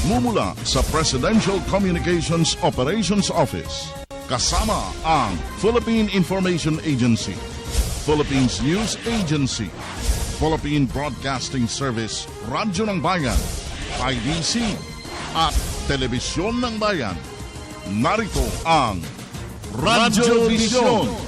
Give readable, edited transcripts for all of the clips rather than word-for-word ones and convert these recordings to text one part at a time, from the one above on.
Mumula sa Presidential Communications Operations Office, kasama ang Philippine Information Agency, Philippines News Agency, Philippine Broadcasting Service, Radyo ng Bayan, IDC, at Telebisyon ng Bayan. Narito ang Radyo Vision.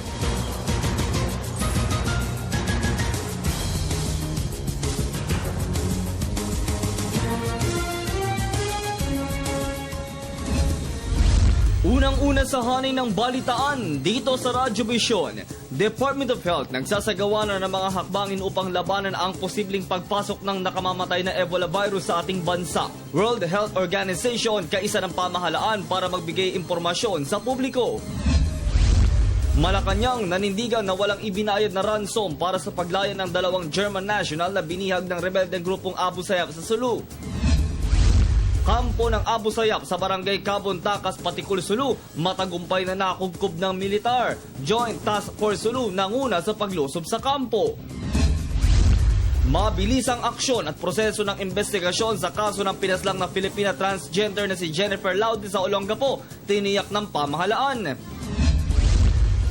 Unang-una sa hanay ng balitaan dito sa Radyo Vision, Department of Health nagsasagawa na ng mga hakbangin upang labanan ang posibleng pagpasok ng nakamamatay na Ebola virus sa ating bansa. World Health Organization kaisa ng pamahalaan para magbigay impormasyon sa publiko. Malacanang nanindigan na walang ibinayad na ransom para sa paglayan ng dalawang German national na binihag ng rebeldeng grupong Abu Sayyaf sa Sulu. Kampo ng Abu Sayyaf sa barangay Cabon Tacas, Patikul, Sulu, matagumpay na nakubkob ng militar. Joint Task Force Sulu nanguna sa paglusob sa kampo. Mabilis ang aksyon at proseso ng investigasyon sa kaso ng pinaslang na Filipina transgender na si Jennifer Laude sa Olongapo, tiniyak ng pamahalaan.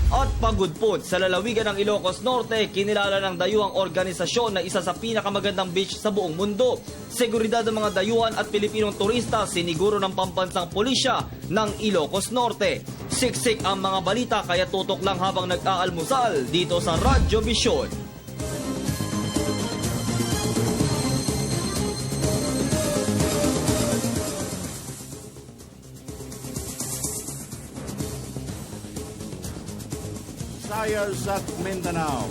At pagudpod sa lalawigan ng Ilocos Norte, kinilala ng dayuhang organisasyon na isa sa pinakamagandang beach sa buong mundo. Seguridad ng mga dayuhan at Pilipinong turista siniguro ng pambansang pulisya ng Ilocos Norte. Siksik ang mga balita kaya tutok lang habang nag-aalmusal dito sa Radyo Vision. Visayas at Mindanao.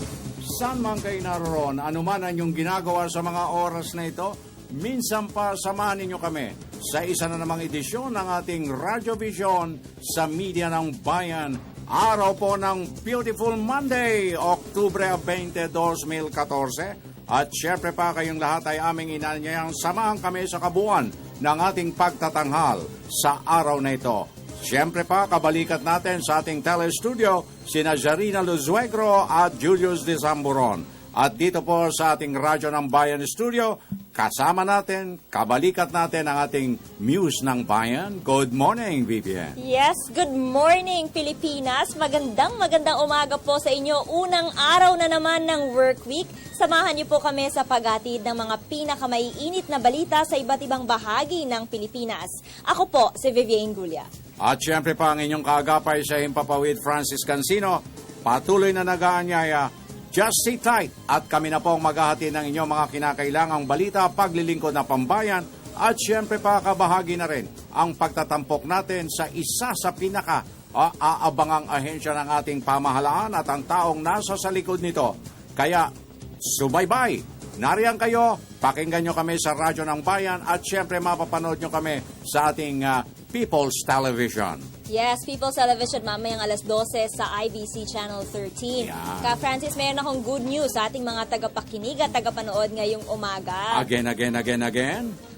Saan man kayo naroon, anuman ang inyong ginagawa sa mga oras na ito, minsan pa samahan ninyo kami sa isa na namang edisyon ng ating Radyo Vision sa Media ng Bayan. Araw po ng Beautiful Monday, Oktubre 20, 2014. At syempre pa kayong lahat ay aming inanyayang samahan kami sa kabuuan ng ating pagtatanghal sa araw na ito. Siyempre pa, kabalikat natin sa ating telestudio, sina Zarina Luzuegro at Julius de Zamboron. At dito po sa ating Radyo ng Bayan Studio, kasama natin, kabalikat natin ang ating Muse ng Bayan. Good morning, Vivian. Yes, good morning, Pilipinas. Magandang umaga po sa inyo. Unang araw na naman ng work week. Samahan niyo po kami sa paghatid ng mga pinakamaiinit na balita sa iba't ibang bahagi ng Pilipinas. Ako po, si Vivian Gulia. At syempre pa ang inyong kaagapay sa Himpapawid Francis Cancino, patuloy na nag-aanyaya. Just sit tight at kami na po ang maghahati ng inyong mga kinakailangang balita, paglilingkod na pambayan at syempre pa kabahagi na rin ang pagtatampok natin sa isa sa pinaka-aabangang ahensya ng ating pamahalaan at ang taong nasa sa likod nito. Kaya subaybay, nariyan kayo, pakinggan nyo kami sa Radyo ng Bayan at syempre mapapanood nyo kami sa ating People's Television. Yes, People's Television mamayang alas 12 sa IBC Channel 13. Yeah. Ka Francis, mayroon akong good news sa ating mga tagapakinig at tagapanood ngayong umaga. Again.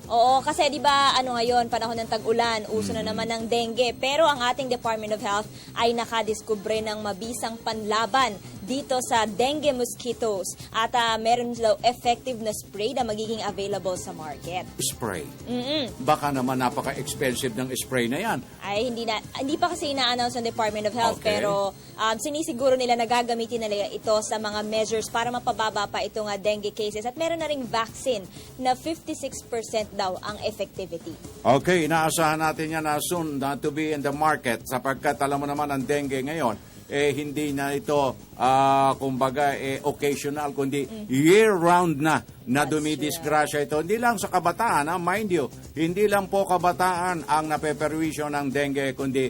Oo, kasi 'di ba ngayon panahon ng tag-ulan, uso na naman ng dengue, pero ang ating Department of Health ay nakadiskubre ng mabisang panlaban dito sa dengue mosquitoes at meron daw effective na spray na magiging available sa market. Spray? Baka naman napaka-expensive ng spray na yan. Ay hindi pa kasi ina-announce ng Department of Health, Okay. pero sinisiguro nila na gagamitin nila ito sa mga measures para mapababa pa itong dengue cases at meron na ring vaccine na 56% daw ang effectivity. Okay, inaasahan natin yan na soon to be in the market sapagkat alam mo naman ang dengue ngayon, hindi na ito, kumbaga, occasional, kundi year-round na dumidisgrasya ito. Hindi lang sa kabataan, mind you, hindi lang po kabataan ang napeperwisyo ng dengue, kundi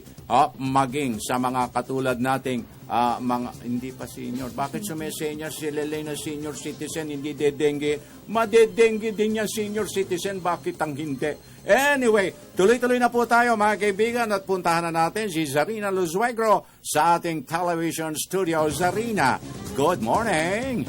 maging sa mga katulad nating mga hindi pa senior. Bakit senior sila na senior citizen, hindi dedengue? Madedengue din yan senior citizen, bakit ang hindi? Anyway, tuloy-tuloy na po tayo mga kaibigan at puntahan na natin si Zarina Luzuegro sa ating television studio. Zarina, good morning!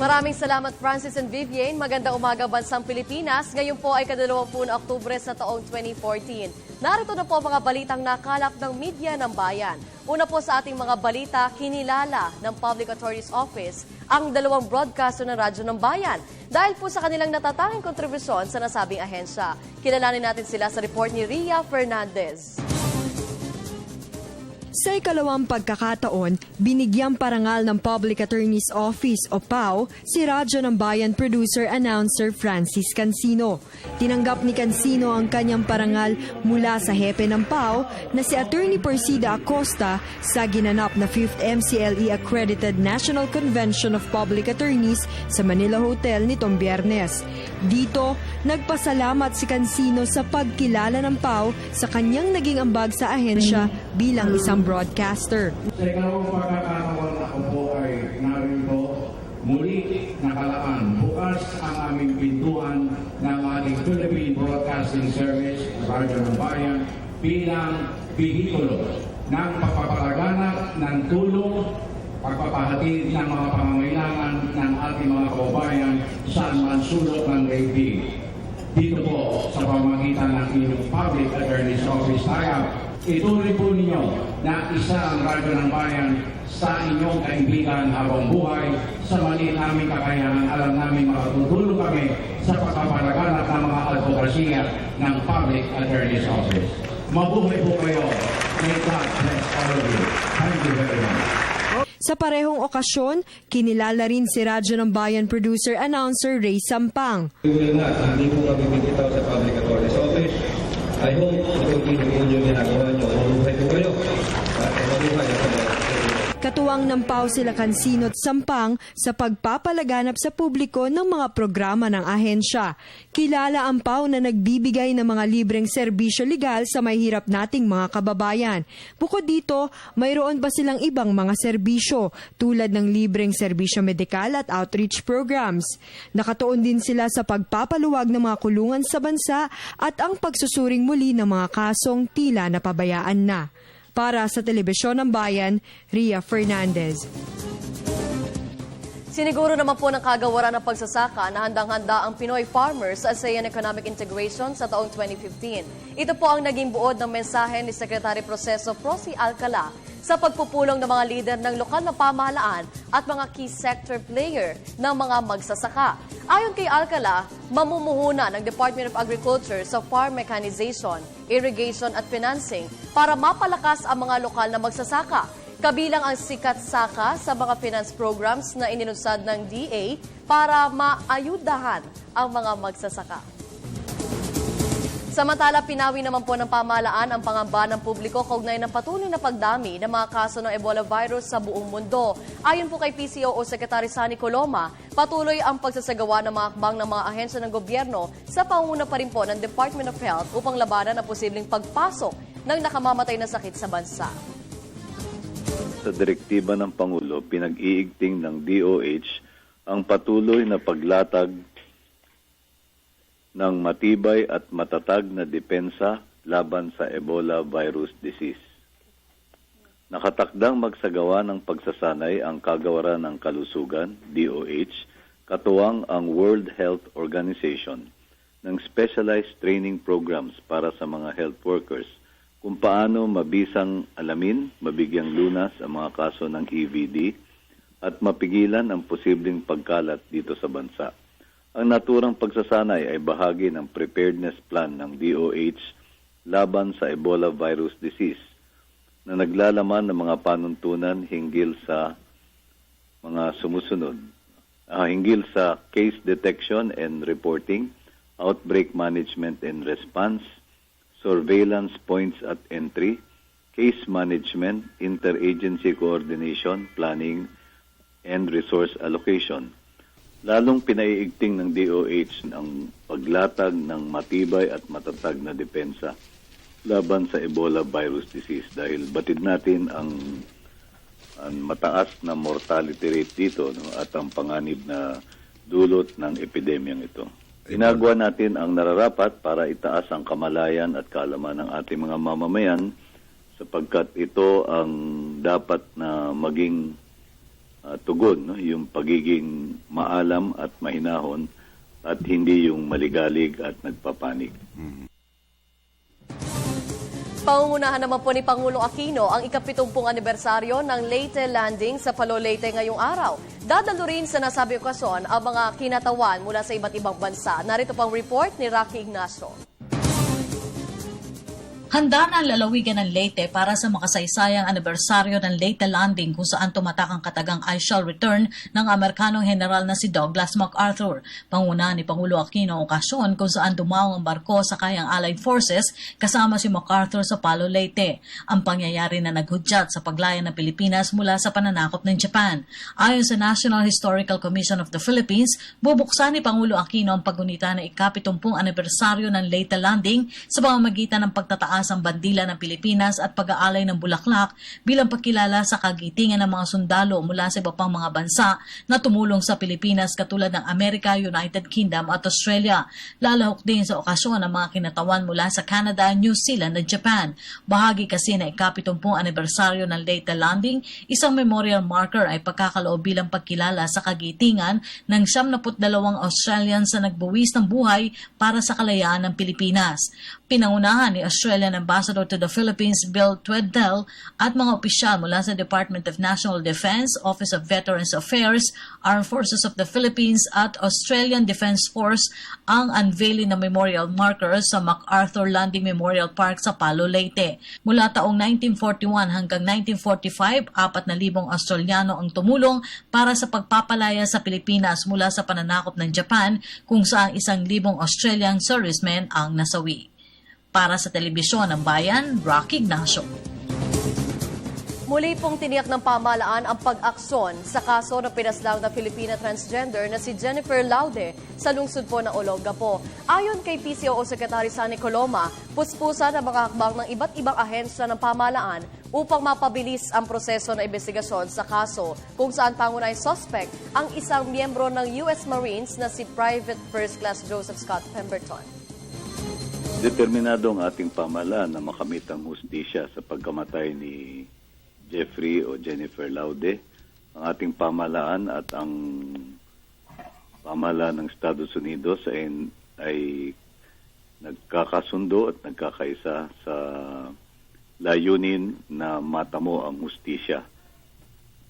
Maraming salamat Francis and Vivian. Magandang umaga bansang Pilipinas. Ngayon po ay ika-20 na Oktubre sa taong 2014. Narito na po ang mga balitang nakalap ng media ng bayan. Una po sa ating mga balita, kinilala ng Public Attorney's Office ang 2 broadcaster ng Radyo ng Bayan dahil po sa kanilang natatanging kontribusyon sa nasabing ahensya. Kilalanin natin sila sa report ni Ria Fernandez. Sa ikalawang pagkakataon, binigyang parangal ng Public Attorney's Office o PAO si Radyo ng Bayan producer-announcer Francis Cancino. Tinanggap ni Cancino ang kanyang parangal mula sa hepe ng PAO na si Attorney Persida Acosta sa ginanap na 5th MCLE Accredited National Convention of Public Attorneys sa Manila Hotel nitong Biyernes. Dito, nagpasalamat si Cancino sa pagkilala ng PAO sa kanyang naging ambag sa ahensya bilang isang broadcaster. Sa ikalawang pagkakataon ako po ay narito muli nakalaan. Bukas ang aming pintuan ng ating Philippine Broadcasting Service, Radyo ng Bayan, bilang bihikulo ng pagpapalaganap ng tulong, pagpapahatid ng mga pangangailangan ng ating mga kababayan saan man sulok ng daigdig. Dito po sa pamamagitan ng inyong Public Attorney's Office tie-up, ituloy po ninyo na isa ang Radyo ng Bayan sa inyong kaibigan habang buhay. Sa maliit naming kakayahan, alam namin makatutulong kami sa pagpapalaganap ng mga advokasya ng Public Attorney's Office. Mabuhay po kayo. May God bless all of you. Thank you very much. Sa parehong okasyon, kinilala rin si Radyo ng Bayan producer-announcer Ray Sampang. Hindi po kami bibitaw sa Public Attorney's Office. I hope ito po yung ginagawa nyo. Mabuhay po kayo. Mabuhay po kayo. Katuwang ng PAO sila Cancino at Sampang sa pagpapalaganap sa publiko ng mga programa ng ahensya. Kilala ang PAO na nagbibigay ng mga libreng serbisyo legal sa may hirap nating mga kababayan. Bukod dito, mayroon pa silang ibang mga serbisyo tulad ng libreng serbisyo medikal at outreach programs. Nakatuon din sila sa pagpapaluwag ng mga kulungan sa bansa at ang pagsusuring muli ng mga kasong tila napabayaan na. Para sa Telebisyon ng Bayan, Ria Fernandez. Siniguro naman po ng kagawaran ng pagsasaka na handang-handa ang Pinoy farmers sa ASEAN Economic Integration sa taong 2015. Ito po ang naging buod ng mensahe ni Secretary Proceso Prosy Alcala sa pagpupulong ng mga lider ng lokal na pamahalaan at mga key sector player ng mga magsasaka. Ayon kay Alcala, mamumuhuna ng Department of Agriculture sa farm mechanization, irrigation at financing para mapalakas ang mga lokal na magsasaka. Kabilang ang Sikat Saka sa mga finance programs na inilunsad ng DA para maayudahan ang mga magsasaka. Samantala, pinawi naman po ng pamahalaan ang pangamba ng publiko kaugnay ng patuloy na pagdami ng mga kaso ng Ebola virus sa buong mundo. Ayon po kay PCOO Secretary Sunny Coloma, patuloy ang pagsasagawa ng mga akbang ng mga ahensya ng gobyerno sa pangunguna pa rin po ng Department of Health upang labanan ang posibleng pagpasok ng nakamamatay na sakit sa bansa. Sa direktiba ng Pangulo, pinag-iigting ng DOH ang patuloy na paglatag ng matibay at matatag na depensa laban sa Ebola virus disease. Nakatakdang magsagawa ng pagsasanay ang Kagawaran ng Kalusugan, DOH, katuwang ang World Health Organization ng specialized training programs para sa mga health workers kung paano mabisang alamin, mabigyang lunas ang mga kaso ng EVD at mapigilan ang posibleng pagkalat dito sa bansa. Ang naturang pagsasanay ay bahagi ng preparedness plan ng DOH laban sa Ebola virus disease na naglalaman ng mga panuntunan hinggil sa mga sumusunod. Hinggil sa case detection and reporting, outbreak management and response, surveillance points at entry, case management, interagency coordination, planning, and resource allocation. Lalong pinaiigting ng DOH ang paglatag ng matibay at matatag na depensa laban sa Ebola virus disease dahil batid natin ang mataas na mortality rate dito, no, at ang panganib na dulot ng epidemyang ito. Ginagawa natin ang nararapat para itaas ang kamalayan at kaalaman ng ating mga mamamayan sapagkat ito ang dapat na maging tugon, no? Yung pagiging maalam at mahinahon at hindi yung maligalig at nagpapanik. Pangungunahan naman po ni Pangulong Aquino ang ika-70 anibersaryo ng Leyte Landing sa Palo Leyte ngayong araw. Dadalo rin sa nasabing okasyon ang mga kinatawan mula sa iba't ibang bansa. Narito pang report ni Rocky Ignacio. Handa na ang lalawigan ng Leyte para sa makasaysayang anibersaryo ng Leyte Landing kung saan tumatak ang katagang I shall return ng Amerikanong general na si Douglas MacArthur. Panguna ni Pangulo Aquino ang okasyon kung saan dumaong ang barko sa kayang Allied Forces kasama si MacArthur sa Palo Leyte. Ang pangyayari na naghudyat sa paglaya ng Pilipinas mula sa pananakop ng Japan. Ayon sa National Historical Commission of the Philippines, bubuksan ni Pangulo Aquino ang paggunita ng ika-70 anibersaryo ng Leyte Landing sa pamamagitan ng pagtataas ang bandila ng Pilipinas at pag-aalay ng bulaklak bilang pagkilala sa kagitingan ng mga sundalo mula sa iba pang mga bansa na tumulong sa Pilipinas katulad ng Amerika, United Kingdom at Australia. Lalahok din sa okasyon ang mga kinatawan mula sa Canada, New Zealand at Japan. Bahagi kasi na ika-70 anibersaryo ng Leyte Landing, isang memorial marker ay pagkakaloob bilang pagkilala sa kagitingan ng 72 Australians na nagbuwis ng buhay para sa kalayaan ng Pilipinas. Pinangunahan ni Australian Ambassador to the Philippines Bill Tweddell at mga opisyal mula sa Department of National Defense, Office of Veterans Affairs, Armed Forces of the Philippines at Australian Defense Force ang unveiling ng memorial marker sa MacArthur Landing Memorial Park sa Palo Leyte. Mula taong 1941 hanggang 1945, 4,000 Australiano ang tumulong para sa pagpapalaya sa Pilipinas mula sa pananakop ng Japan kung saan 1,000 Australian servicemen ang nasawi. Para sa Telebisyon ng Bayan, Rocky Ignacio. Muli pong tiniyak ng pamahalaan ang pag-aksyon sa kaso ng pinaslang na Filipina transgender na si Jennifer Laude sa lungsod po ng Olongapo. Ayon kay PCOO Secretary Sunny Coloma, puspusan ang mga hakbang ng iba't ibang ahensya ng pamahalaan upang mapabilis ang proseso ng investigasyon sa kaso kung saan pangunahing suspect ang isang miyembro ng US Marines na si Private First Class Joseph Scott Pemberton. Determinado ang ating pamahalaan na makamit ang hustisya sa pagkamatay ni Jeffrey o Jennifer Laude. Ang ating pamahalaan at ang pamahalaan ng Estados Unidos ay nagkakasundo at nagkakaisa sa layunin na matamo ang hustisya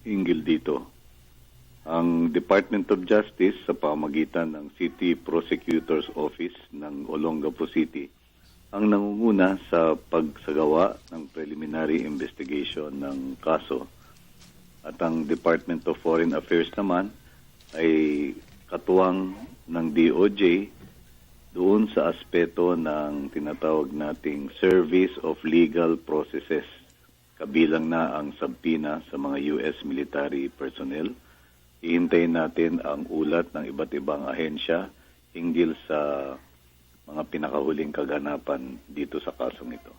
hinggil dito. Ang Department of Justice sa pamamagitan ng City Prosecutor's Office ng Olongapo City ang nangunguna sa pagsagawa ng preliminary investigation ng kaso. At ang Department of Foreign Affairs naman ay katuwang ng DOJ doon sa aspeto ng tinatawag nating Service of Legal Processes. Kabilang na ang sabpina sa mga US military personnel. Ihintayin natin ang ulat ng iba't ibang ahensya hinggil sa mga pinakahuling kaganapan dito sa kasong ito.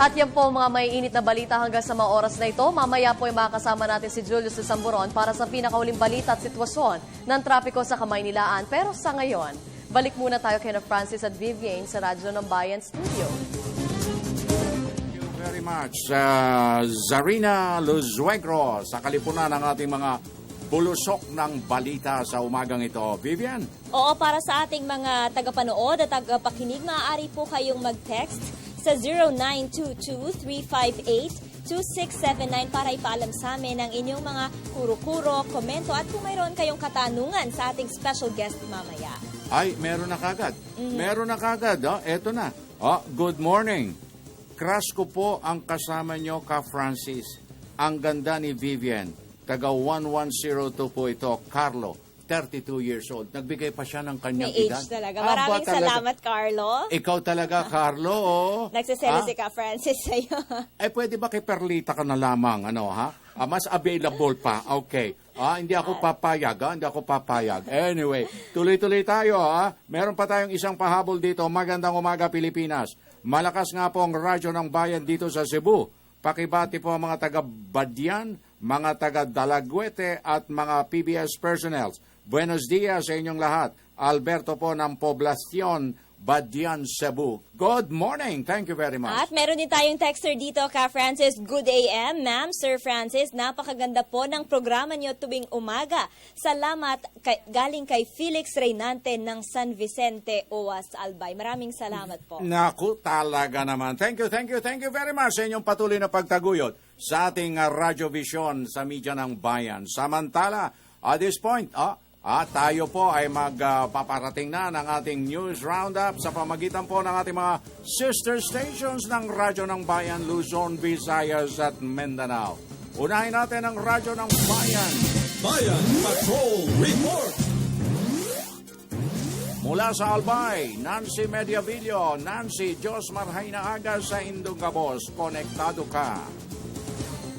At yan po mga may init na balita hanggang sa mga oras na ito. Mamaya po ay makakasama natin si Julius de Samburon para sa pinakahuling balita at sitwasyon ng trapiko sa Kamaynilaan. Pero sa ngayon, balik muna tayo kay Francis at Vivian sa Radyo ng Bayan Studio. Thank you very much, Zarina Luzuegro, sa kalipunan ng ating mga bulusok ng balita sa umagang ito. Vivian? Oo, para sa ating mga tagapanood at tagapakinig, maaari po kayong mag-text sa 0922-358-2679 para ipaalam sa amin ang inyong mga kuro-kuro, komento at kung mayroon kayong katanungan sa ating special guest mamaya. Ay, meron na kagad. Meron na kagad. Oh, eto na. Oh, good morning. Crush ko po ang kasama nyo, Ka Francis. Ang ganda ni Vivian. Taga 1102 po ito, Carlo, 32 years old. Nagbigay pa siya ng kanyang May edad. age talaga. Maraming salamat, Carlo. Ikaw talaga, Carlo. Oh. Nagsaselo si Ka Francis sa'yo. Eh, pwede ba kay Perlita ka na lamang, ano, ha? Mas available pa. Okay. Hindi ako papayag, Hindi ako papayag. Anyway, tuloy-tuloy tayo, Meron pa tayong isang pahabol dito. Magandang umaga, Pilipinas. Malakas nga po ang radyo ng bayan dito sa Cebu. Pakibati po ang mga taga-Badyan, mga taga-Dalagüete at mga PBS personnel. Buenos dias sa inyong lahat. Alberto po ng Poblacion Badian, Cebu. Good morning. Thank you very much. At meron din tayong texter dito, Ka Francis. Good AM, ma'am, Sir Francis. Napakaganda po ng programa niyo tuwing umaga. Salamat galing kay Felix Reynante ng San Vicente, Owas, Albay. Maraming salamat po. Naku, talaga naman. Thank you very much sa inyong patuloy na pagtaguyod sa ating Radyo Vision sa media ng bayan. Samantala, at this point, tayo po ay magpaparating na ng ating news roundup sa pamagitan po ng ating mga sister stations ng Radyo ng Bayan, Luzon, Visayas at Mindanao. Unahin natin ang Radyo ng Bayan. Bayan Patrol Report! Mula sa Albay, Nancy Mediavillo, Nancy Josmar Hainaaga sa Indungabos. Konektado ka.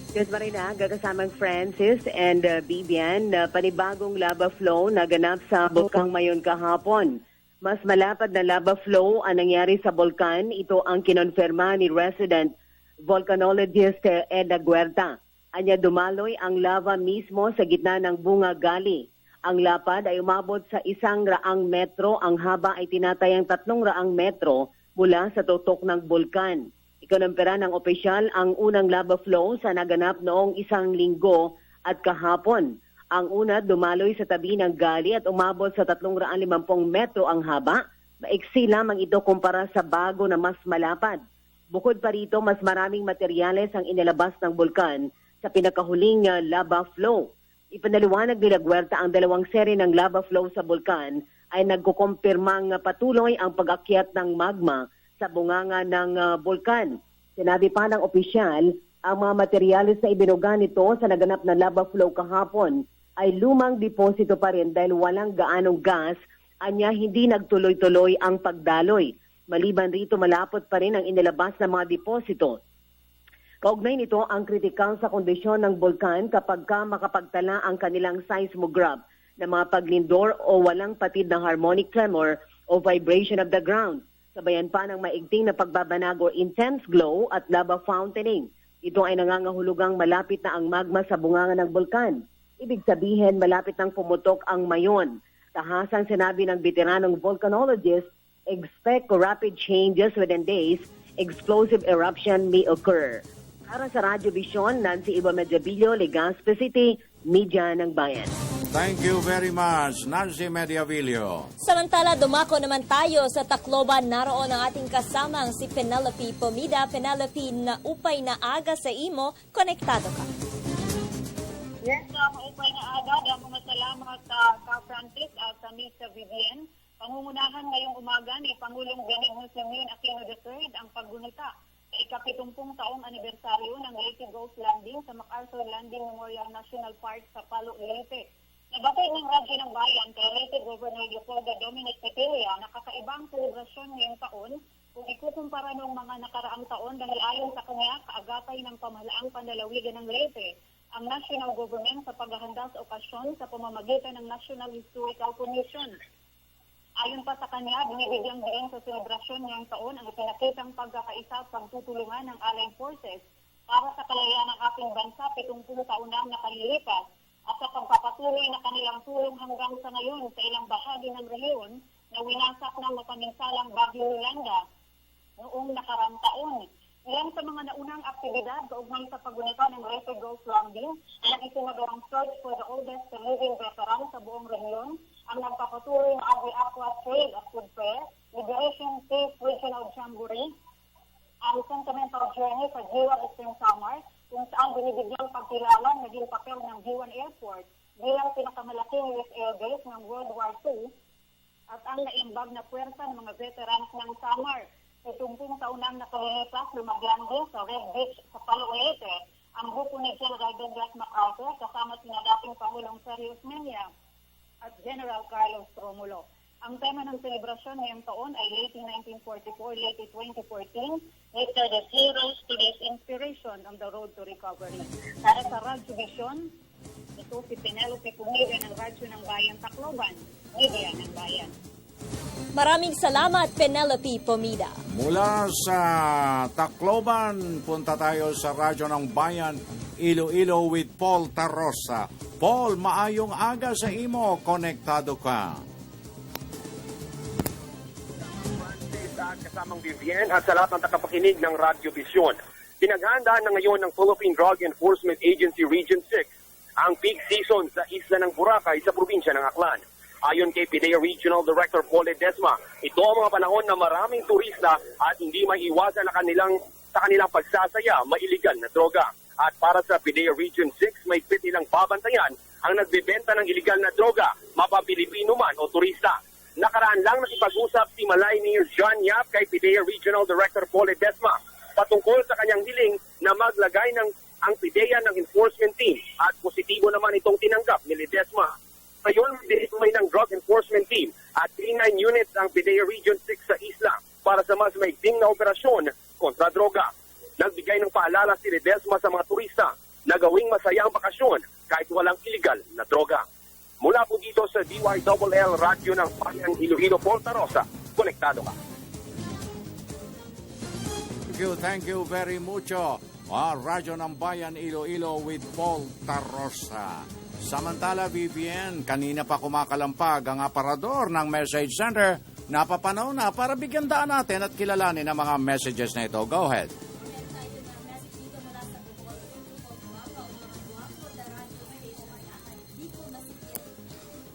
Diyos Marina, gagasamang Francis and Bibian, panibagong lava flow na ganap sa Bulkang Mayon kahapon. Mas malapad na lava flow ang nangyari sa bulkan. Ito ang kinonfirma ni resident volcanologist Eda Guerta. Anya dumaloy ang lava mismo sa gitna ng Bunga Gali. Ang lapad ay umabot sa 100 metro. Ang haba ay tinatayang 300 metro mula sa tutok ng bulkan. Ikonompera ng opisyal ang unang lava flow sa naganap noong 1 linggo at kahapon. Ang una dumaloy sa tabi ng Gali at umabot sa 350 metro ang haba. Maiksi lamang ito kumpara sa bago na mas malapad. Bukod pa rito, mas maraming materyales ang inilabas ng bulkan sa pinakahuling lava flow. Ipinaliwanag ni Guerta ang dalawang seri ng lava flow sa bulkan ay nagkukumpirmang patuloy ang pag-akyat ng magma sa bunganga ng bulkan. Sinabi pa ng opisyal, ang mga materyales na ibinuga nito sa naganap na lava flow kahapon ay lumang deposito pa rin dahil walang gaanong gas, anya hindi nagtuloy-tuloy ang pagdaloy. Maliban rito, malapot pa rin ang inilabas ng mga deposito. Kaugnay nito ang kritikal sa kondisyon ng bulkan kapag makapagtala ang kanilang seismograph na mga paglindor o walang patid na harmonic tremor o vibration of the ground. Sabayan pa ng maigting na pagbabanag o intense glow at lava fountaining. Ito ay nangangahulugang malapit na ang magma sa bunganga ng bulkan. Ibig sabihin, malapit nang pumutok ang mayon. Tahasang sinabi ng veteranong volcanologist, expect rapid changes within days, explosive eruption may occur. Para sa Radyo Vision, Nancy Iba Mediavillo, Legazpi City, Media ng Bayan. Thank you very much, Nancy Mediavillo. Samantala, dumako naman tayo sa Tacloban. Naroon ang ating kasamang si Penelope Pomida. Penelope, na upay na aga sa imo, konektado ka. Yes, maupay na aga. Damo masalamat ka Francis at sa Miss Vivian. Pangungunahan ngayong umaga ni Pangulong Benigno Simeon Aquino III ang paggunita sa ika-70 taong anibersaryo ng Leyte Ghost Landing sa MacArthur Landing Memorial National Park sa Palo, Leyte. Nabatid ng Radyo ng Bayan kay Leyte Governor Leopoldo Dominic Peteria na kakaibang selebrasyon ngayong taon kung ikukumpara ng mga nakaraang taon dahil ayon sa kanya, kaagatay ng pamahalaang panlalawigan ng Leyte ang national government sa paghahanda sa okasyon sa pamamagitan ng National Historical Commission. Ayon pa sa kanya, binibigyang din sa selebrasyon ngayong taon ang ipinakitang pagkakaisa at pagtutulungan ng Allied Forces para sa kalayaan ng ating bansa 70 taon na nakalilipas at sa pagpapatuloy na kanilang tulong hanggang sa ngayon sa ilang bahagi ng rehiyon na winasak ng mapaminsalang Bagyo Yolanda noong nakarang taon. Ilan sa mga naunang aktibidad kaugnay sa paggunita ng Leyte Ghost Landing ang isinagawang search for the oldest living veteran sa buong rehiyon, ang nagpapatuloy ng Agri-Aqua Trade at Food Fair, Liberation Peace Regional Jamboree, ang Sentimental Journey sa G1 Eastern Samar, kung saan binibigyang pagkilala naging papel ng G1 Airport bilang pinakamalaking US Air Base ng World War II at ang naimbag na puwersa ng mga veterans ng Samar. Sa 70 taon nang nakalilipas, lumagyan din sa Red Beach sa Palo, Leyte ang grupo ni General Douglas MacArthur kasama sina dating Pangulong Serious Menia at General Carlos Romulo. Ang tema ng selebrasyon ngayong taon ay Leyte 1944, Leyte 2014, Leyte the Heroes, Today's Inspiration on the Road to Recovery. Para sa Radyo Vision, ito si Penelope Pomida ng Radyo ng Bayan, Tacloban, Media ng Bayan. Maraming salamat, Penelope Pomida. Mula sa Tacloban, punta tayo sa Radyo ng Bayan, Iloilo with Paul Tarosa. Paul, maayong aga sa imo, konektado ka. At kasamang Vivian at sa lahat ng takapakinig ng Radio Vision. Pinaghandaan na ngayon ng Philippine Drug Enforcement Agency Region 6 ang peak season sa isla ng Boracay sa probinsya ng Aklan. Ayon kay PIDEA Regional Director Paul Ledesma, ito ang mga panahon na maraming turista at hindi maiiwasan na sa kanilang pagsasaya mailigal na droga. At para sa PIDEA Region 6, may pit nilang babantayan ang nagbebenta ng iligal na droga, mapa-Pilipino man o turista. Nakaraan lang nakipag-usap si Malay Mayor John Yap kay PIDEA Regional Director Paul Ledesma patungkol sa kanyang hiling na maglagay ng ang PIDEA ng enforcement team at positibo naman itong tinanggap ni Ledesma. Ngayon, may ng drug enforcement team at 39 units ang PIDEA Region 6 sa isla para sa mas maigting na operasyon kontra droga. Nagbigay ng paalala si Ledesma sa mga turista na gawing masaya ang bakasyon kahit walang iligal na droga. Mula po dito sa DYLL Radio ng Panyang Iloilo, Porta Rosa, konektado ka. Thank you very mucho. Radyo ng Bayan Iloilo with Paul Tarosa. Samantala, Vivian, kanina pa kumakalampag ang aparador ng message center. Napapanaw na para bigyan daan natin at kilalanin ang mga messages na ito. Go ahead.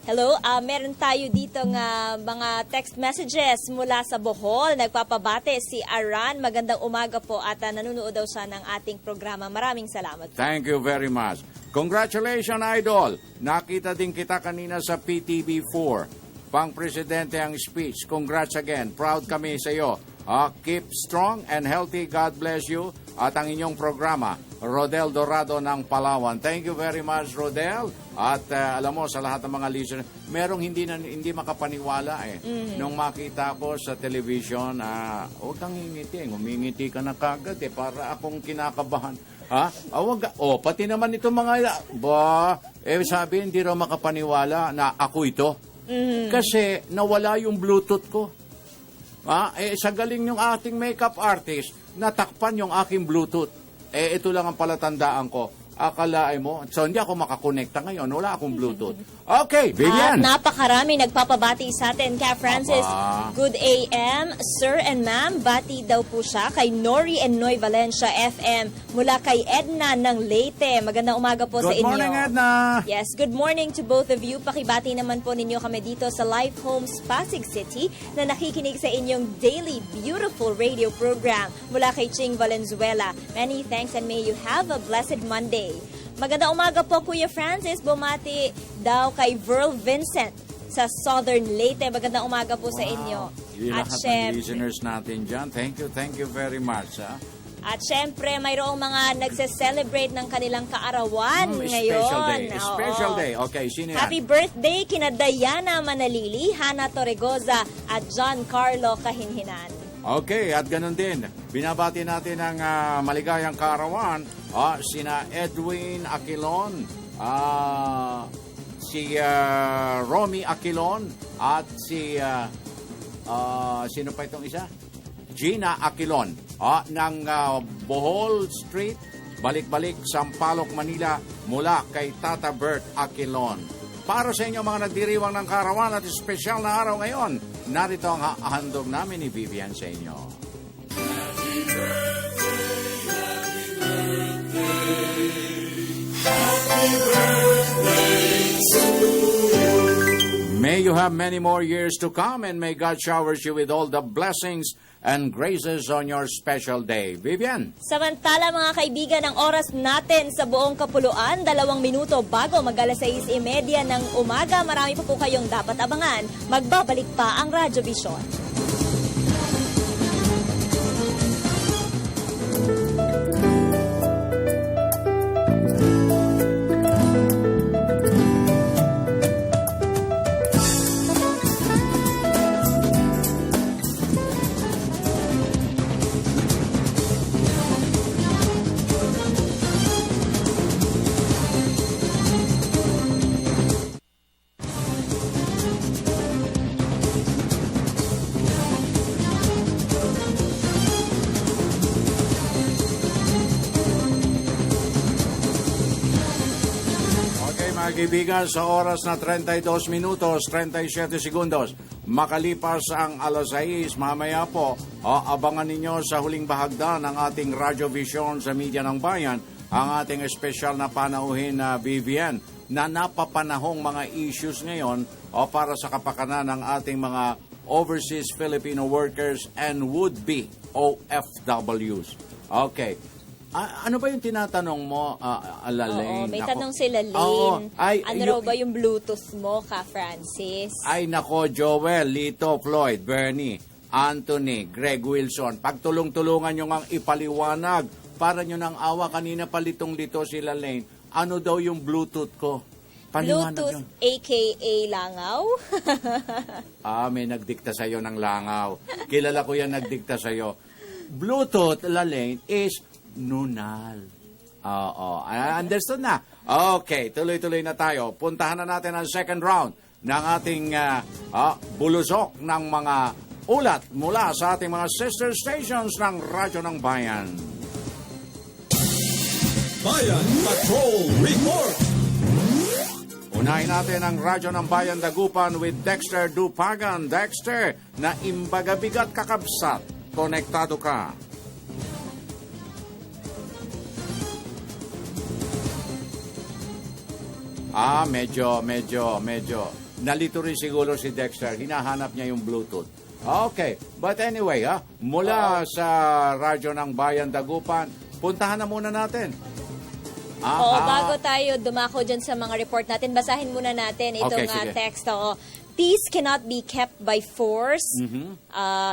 Hello, meron tayo dito nga mga text messages mula sa Bohol. Nagpapabate si Aran. Magandang umaga po at nanonood daw siya ng ating programa. Maraming salamat po. Thank you very much. Congratulations, Idol. Nakita din kita kanina sa PTV4. Pang-presidente ang speech. Congrats again. Proud kami sa iyo. Keep strong and healthy. God bless you. At ang inyong programa, Rodel Dorado ng Palawan. Thank you very much, Rodel. At alam mo, sa lahat ng mga listeners, merong hindi makapaniwala Nung makita ko sa television, huwag kang ngingiti. Ngumingiti ka na kagad para akong kinakabahan. Pati naman itong mga, sabi, hindi raw makapaniwala na ako ito. Kasi nawala yung Bluetooth ko. Sa galing yung ating makeup artist, natakpan yung aking Bluetooth. Ito lang ang palatandaan ko. Akalain mo, so hindi ako makakonekta ngayon, wala akong Bluetooth. Okay, Vivian. Napakarami nagpapabati sa atin. Kaya Francis, good AM, Sir and Ma'am. Bati daw po siya kay Nori and Noy Valencia FM mula kay Edna ng Leyte. Magandang umaga po sa inyo. Good morning, Edna. Yes, good morning to both of you. Pakibati naman po ninyo kami dito sa Life Homes Pasig City na nakikinig sa inyong daily beautiful radio program mula kay Ching Valenzuela. Many thanks and may you have a blessed Monday. Magandang umaga po, Kuya Francis. Bumati daw kay Verl Vincent sa Southern Leyte. Magandang umaga po sa inyo. At lahat ng listeners natin dyan, thank you very much. At syempre, mayroong mga nagse-celebrate ng kanilang kaarawan ngayon. Special day. Okay, sino yan? Happy birthday kina Diana Manalili, Hana Torregoza at John Carlo Kahinhinan. Okay, at ganun din, binabati natin ang maligayang kaarawan, sina Edwin Aquilon, si Romy Aquilon, at si, sino pa itong isa? Gina Aquilon, ng Bohol Street, balik-balik, Sampaloc, Manila, mula kay Tata Bert Aquilon. Para sa inyo mga nagdiriwang ng kaarawan at espesyal na araw ngayon, narito ang handog namin ni Vivian sa inyo. Happy birthday, happy birthday, happy birthday to you. May you have many more years to come and may God showers you with all the blessings and graces on your special day. Vivian. Samantala mga kaibigan, ang oras natin sa buong kapuluan, 2 minuto bago mag-alas 6:30 ng umaga. Marami pa po kayong dapat abangan. Magbabalik pa ang Radyo Vision. kaibigan, sa oras na 32 minutos, 37 segundos, makalipas ang alas 6, mamaya po, abangan ninyo sa huling bahagdan ng ating Radio Vision sa Media ng Bayan, ang ating espesyal na panauhin na BVN na napapanahong mga issues ngayon para sa kapakanan ng ating mga overseas Filipino workers and would-be OFWs. Okay. Ano ba yung tinatanong mo, Lalaine? Oo, may tanong si Lalaine. Ano raw ba yung Bluetooth mo, Ka Francis? Ay nako, Joel, Lito, Floyd, Bernie, Anthony, Greg Wilson, pagtulong-tulungan nyo ngang ipaliwanag. Para nyo nang awa, kanina palitong-lito si Lalaine. Ano daw yung Bluetooth ko? Paliwanag Bluetooth, yun. aka langaw? May nagdikta sa'yo ng langaw. Kilala ko yan nagdikta sa'yo. Bluetooth, Lalaine, is nunal. Understood na? Okay, tuloy-tuloy na tayo. Puntahan na natin ang second round ng ating bulusok ng mga ulat mula sa ating mga sister stations ng Radyo ng Bayan. Bayan Patrol Report! Unahin natin ang Radyo ng Bayan Dagupan with Dexter Dupagan. Dexter, na imbagabigat kakabsat. Konektado ka. Medyo. Nalito rin siguro si Dexter. Hinahanap niya yung Bluetooth. Okay. But anyway, mula sa Radyo ng Bayan Dagupan, puntahan na muna natin. Bago tayo dumako dyan sa mga report natin, basahin muna natin itong text. Peace cannot be kept by force.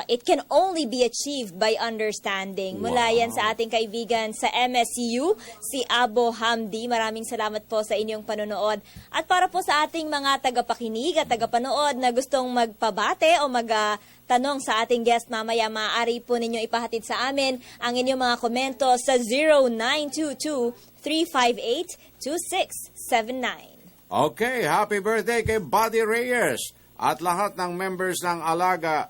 It can only be achieved by understanding. Mula yan sa ating kaibigan sa MSU, si Abo Hamdi. Maraming salamat po sa inyong panonood. At para po sa ating mga tagapakinig at tagapanood na gustong magpabate o tanong sa ating guest mamaya, maaari po ninyo ipahatid sa amin ang inyong mga komento sa 0922-358-2679. Okay, happy birthday kay Buddy Reyes at lahat ng members ng Alaga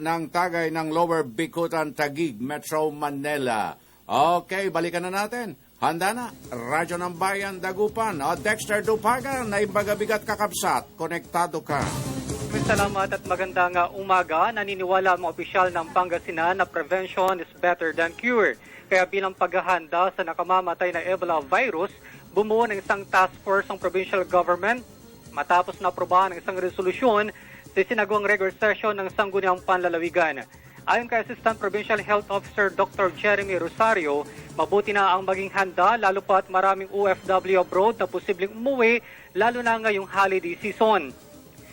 ng Tagay ng Lower Bicutan, Taguig, Metro Manila. Okay, balikan na natin. Handa na, Radyo ng Bayan Dagupan. Dexter Dupagan, na imbagabigat kakabsat. Konektado ka. Salamat at magandang umaga. Naniniwala ang mga opisyal ng Pangasinan na prevention is better than cure. Kaya bilang paghahanda sa nakamamatay na Ebola virus, bumuo ng isang task force ang provincial government matapos na aprobahan ng isang resolusyon sa sinagawang regular session ng Sangguniang Panlalawigan. Ayon kay Assistant Provincial Health Officer Dr. Jeremy Rosario, mabuti na ang maging handa lalo pa at maraming OFW abroad na posibleng umuwi lalo na ngayong holiday season.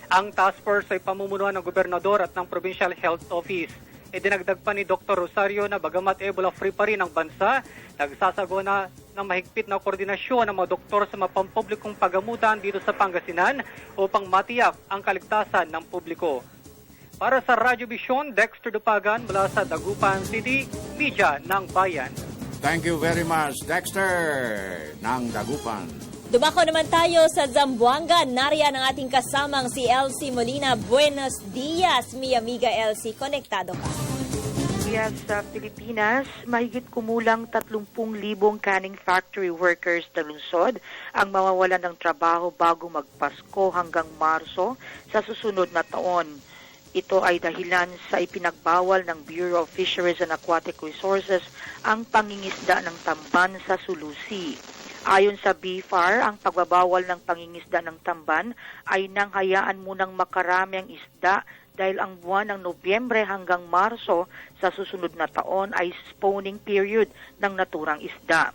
Ang task force ay pamumunuan ng gobernador at ng Provincial Health Office. Idinagdag pa ni Dr. Rosario na bagamat Ebola-free pa rin ang bansa, nagsasagawa na ng mahigpit na koordinasyon ng mga doktor sa mga pampublikong pagamutan dito sa Pangasinan upang matiyak ang kaligtasan ng publiko. Para sa Radyo Vision, Dexter Dupagan mula sa Dagupan City, Media ng Bayan. Thank you very much, Dexter ng Dagupan. Dumako naman tayo sa Zamboanga. Nariyan ang ating kasamang si Elsie Molina. Buenos dias, mi amiga Elsie. Konektado ka. Yes, sa Pilipinas, mahigit kumulang 30,000 canning factory workers na lungsod ang mawawalan ng trabaho bago magpasko hanggang Marso sa susunod na taon. Ito ay dahilan sa ipinagbawal ng Bureau of Fisheries and Aquatic Resources ang pangingisda ng tamban sa Sulusi. Ayon sa BFAR, ang pagbabawal ng pangingisda ng tamban ay nang hayaan munang makarami ang isda dahil ang buwan ng Nobyembre hanggang Marso sa susunod na taon ay spawning period ng naturang isda.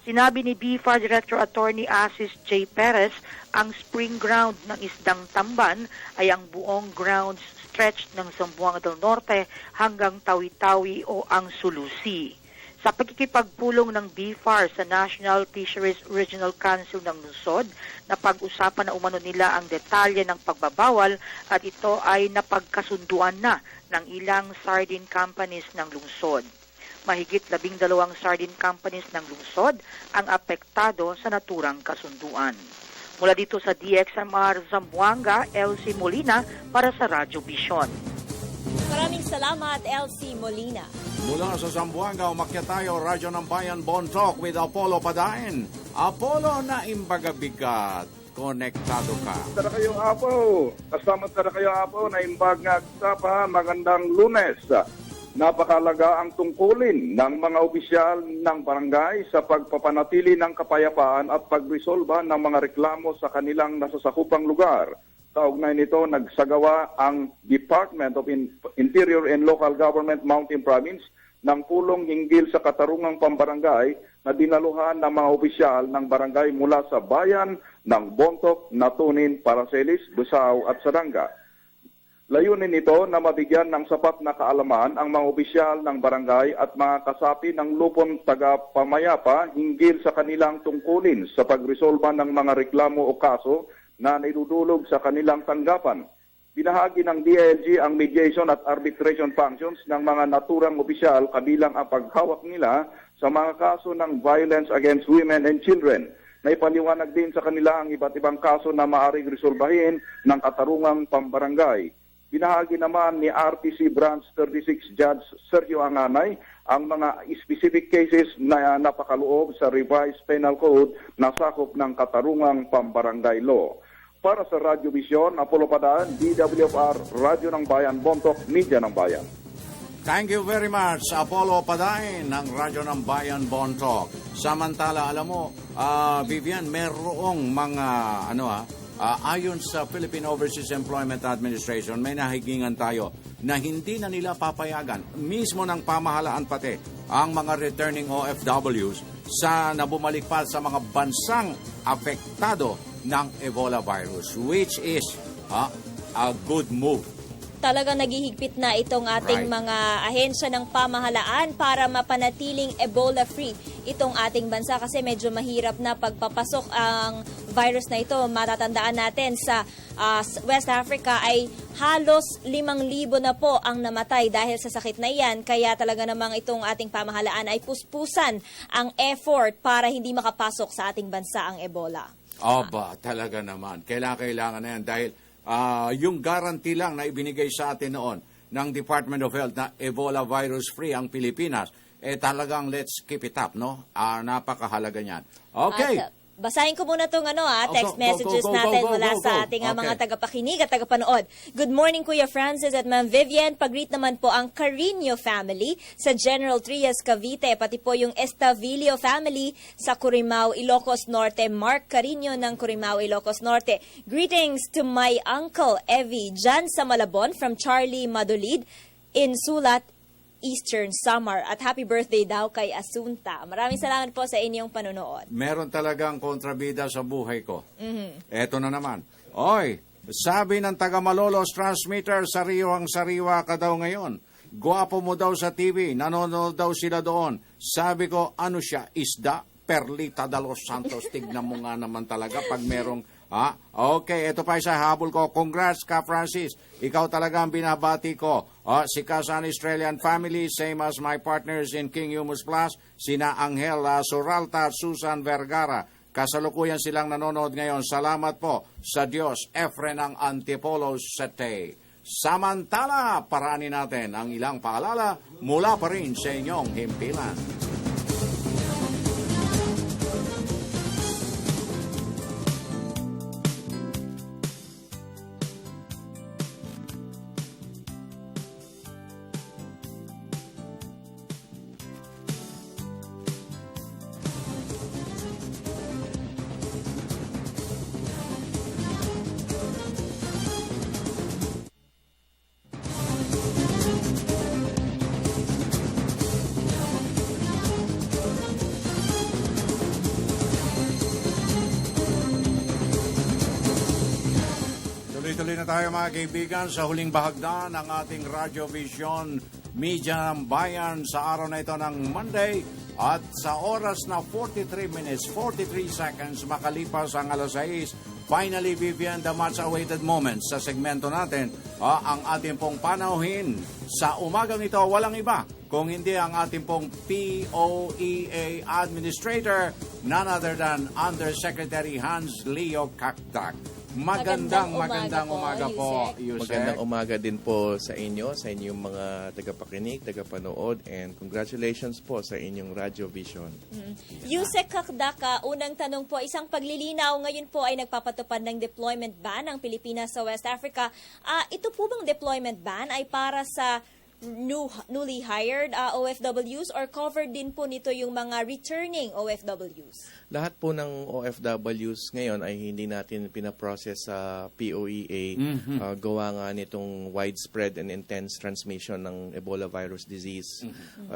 Sinabi ni BFAR Director Attorney Asis J. Perez, ang spring ground ng isdang tamban ay ang buong grounds stretch ng Zamboanga del Norte hanggang Tawi-Tawi o ang Sulusi. Sa pagkikipagpulong ng BFAR sa National Fisheries Regional Council ng lungsod, napag-usapan na umano nila ang detalye ng pagbabawal at ito ay napagkasunduan na ng ilang sardine companies ng lungsod. Mahigit 12 sardine companies ng lungsod ang apektado sa naturang kasunduan. Mula dito sa DXMR Zamboanga, Elsie Molina para sa Radyo Vision. Maraming salamat, Elsie Molina. Mula sa Zamboanga, umakyat tayo, Radyo ng Bayan Bontok with Apollo Padain. Apollo, na imbagabigat. konektado ka. Tara kayo apo. Kasama tara kayo apo na imbag nga sa magandang Lunes. Napakalaga ang tungkulin ng mga opisyal ng barangay sa pagpapanatili ng kapayapaan at pagresolba ng mga reklamo sa kanilang nasasakupang lugar. Kaugnay nito, nagsagawa ang Department of Interior and Local Government Mountain Province ng pulong hinggil sa katarungang pambarangay na dinaluhan ng mga opisyal ng barangay mula sa bayan ng Bontoc, Natunin, Paracelis, Busao at Saranga. Layunin nito na mabigyan ng sapat na kaalaman ang mga opisyal ng barangay at mga kasapi ng lupon taga-pamayapa hinggil sa kanilang tungkulin sa pagresolba ng mga reklamo o kaso na naidudulog sa kanilang tanggapan. Binahagi ng DILG ang mediation at arbitration functions ng mga naturang opisyal kabilang ang paghawak nila sa mga kaso ng violence against women and children. Naipaliwanag din sa kanila ang iba't ibang kaso na maaaring resolbahin ng katarungang pambarangay. Binahagi naman ni RTC Branch 36 Judge Sergio Anganay ang mga specific cases na napakaloob sa revised penal code na sakop ng katarungang pambarangay law. Para sa Radyo Vision, Apollo Padaan, DWFR, Radyo ng Bayan, Bontoc, Media ng Bayan. Thank you very much, Apollo Padain ng Radyo ng Bayan, Bontoc. Samantala, alam mo, Vivian, merong mga, ayon sa Philippine Overseas Employment Administration, may nahigingan tayo na hindi na nila papayagan, mismo ng pamahalaan pati, ang mga returning OFWs na bumalik pa sa mga bansang apektado ng Ebola virus, which is a good move. Talagang naghihigpit na itong ating mga ahensya ng pamahalaan para mapanatiling Ebola-free itong ating bansa kasi medyo mahirap na pagpapasok ang virus na ito. Matatandaan natin sa West Africa ay halos 5,000 na po ang namatay dahil sa sakit na iyan. Kaya talaga namang itong ating pamahalaan ay puspusan ang effort para hindi makapasok sa ating bansa ang Ebola. Talaga naman. Kailangan na yan dahil yung guarantee lang na ibinigay sa atin noon ng Department of Health na Ebola virus-free ang Pilipinas, talagang let's keep it up, no? Napakahalaga niyan. Okay. Basahin ko muna itong text messages natin mula sa ating mga tagapakinig at tagapanood. Good morning, Kuya Francis at Ma'am Vivian. Pag-greet naman po ang Carino family sa General Trias, Cavite, pati po yung Estavillo family sa Curimao, Ilocos Norte. Mark Carino ng Curimao, Ilocos Norte. Greetings to my uncle, Evie, dyan sa Malabon from Charlie Madolid in Sulat, Eastern Samar. At happy birthday daw kay Asunta. Maraming salamat po sa inyong panonood. Meron talagang kontrabida sa buhay ko. Eto na naman. Oy, sabi ng taga Malolos transmitter, sariwang-sariwa ka daw ngayon. Guwapo mo daw sa TV, nanonood daw sila doon. Sabi ko, ano siya, isda? Perlita de los Santos. Tignan mo nga naman talaga pag merong okay, ito pa isa habol ko. Congrats ka, Francis. Ikaw talaga ang binabati ko. Si Kasan Australian family, same as my partners in King Humus Plus, sina Angel Suralta at Susan Vergara. Kasalukuyan silang nanonood ngayon. Salamat po sa Diyos. Efren ang Antipolo Sete. Samantala, paranin natin ang ilang paalala mula pa rin sa inyong himpilan. Tuloy-tuloy na tayo mga kaibigan sa huling bahagdan ng ating Radyo Vision Media ng Bayan sa araw na ito ng Monday at sa oras na 43 minutes, 43 seconds makalipas ang alas 6. Finally, Vivian, the much-awaited moment sa segmento natin, ang ating pong panauhin sa umagang ito, walang iba kung hindi ang ating pong POEA Administrator, none other than Undersecretary Hans Leo Kakdak. Magandang umaga po, Yusek. Yusek. Magandang umaga din po sa inyo, sa inyong mga tagapakinig, tagapanood, and congratulations po sa inyong Radio Vision. Yusek Kakdaka, unang tanong po, isang paglilinaw, ngayon po ay nagpapatupad ng deployment ban ng Pilipinas sa West Africa. Ito po bang deployment ban ay para sa newly hired OFWs or covered din po nito yung mga returning OFWs? Lahat po ng OFWs ngayon ay hindi natin pinaprocess sa POEA. Gawa nga nitong widespread and intense transmission ng Ebola virus disease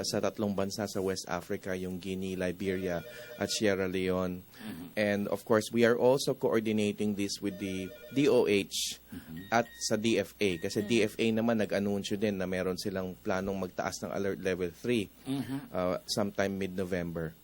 sa 3 bansa sa West Africa, yung Guinea, Liberia, at Sierra Leone. And of course, we are also coordinating this with the DOH at sa DFA. Kasi DFA naman nag-anunsyo din na meron silang planong magtaas ng Alert Level 3 sometime mid-November.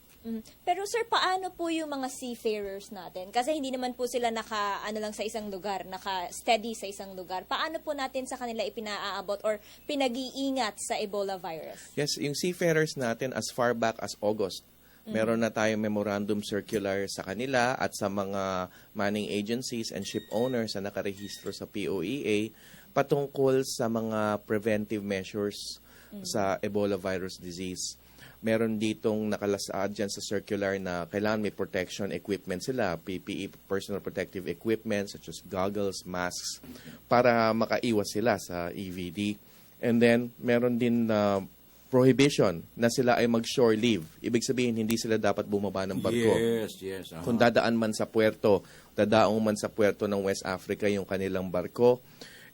Pero sir, paano po yung mga seafarers natin? Kasi hindi naman po sila lang sa isang lugar, naka-steady sa isang lugar. Paano po natin sa kanila ipinaaabot or pinag-iingat sa Ebola virus? Yes, yung seafarers natin as far back as August, meron na tayong memorandum circular sa kanila at sa mga manning agencies and ship owners na nakarehistro sa POEA patungkol sa mga preventive measures sa Ebola virus disease. Meron ditong nakalasaad dyan sa circular na kailangan may protection equipment sila, PPE, personal protective equipment such as goggles, masks, para makaiwas sila sa EVD. And then, meron din prohibition na sila ay mag-shore leave. Ibig sabihin, hindi sila dapat bumaba ng barko. Yes. Kung dadaan man sa puerto, dadaong man sa puerto ng West Africa yung kanilang barko.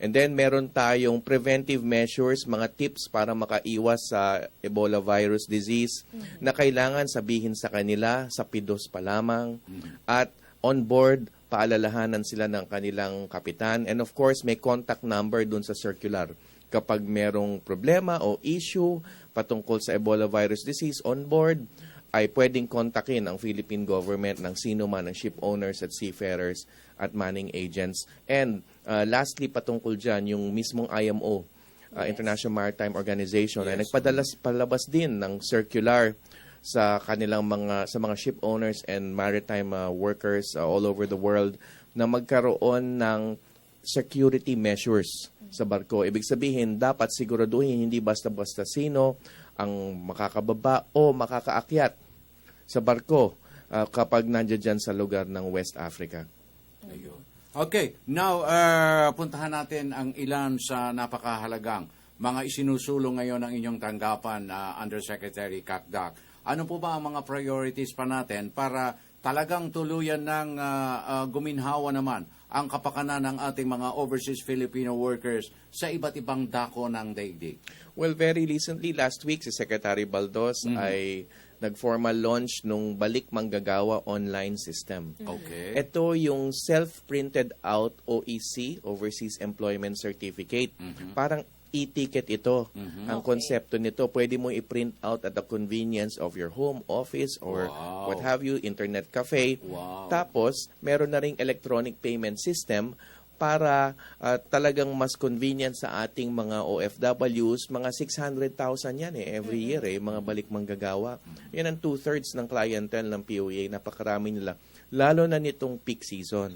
And then, meron tayong preventive measures, mga tips para makaiwas sa Ebola virus disease na kailangan sabihin sa kanila sa PIDOS pa lamang. At on board, paalalahanan sila ng kanilang kapitan. And of course, may contact number dun sa circular. Kapag merong problema o issue patungkol sa Ebola virus disease on board, ay pwedeng kontakin ang Philippine government ng sino man ng ship owners at seafarers at manning agents. And lastly, patungkol dyan, yung mismong IMO, International Maritime Organization, ay palabas din ng circular sa kanilang mga ship owners and maritime workers all over the world na magkaroon ng security measures sa barko. Ibig sabihin, dapat siguraduhin hindi basta-basta sino ang makakababa o makakaakyat sa barko kapag nandiyan dyan sa lugar ng West Africa. Okay, now puntahan natin ang ilan sa napakahalagang mga isinusulong ngayon ng inyong tanggapan, Undersecretary Kakdak. Ano po ba ang mga priorities pa natin para talagang tuluyan ng guminhawa naman ang kapakanan ng ating mga overseas Filipino workers sa iba't ibang dako ng daigdig? Well, very recently, last week, si Secretary Baldos ay nag-formal launch nung Balik Manggagawa online system. Okay. Ito yung self-printed out OEC, Overseas Employment Certificate. Parang e-ticket ito. Ang konsepto nito, pwede mo i-print out at the convenience of your home, office, or what have you, internet cafe. Tapos, meron na ring electronic payment system para talagang mas convenient sa ating mga OFWs. Mga 600,000 yan every year mga balik manggagawa. Yan ang 2/3 ng clientele ng POEA, napakarami nila. Lalo na nitong peak season.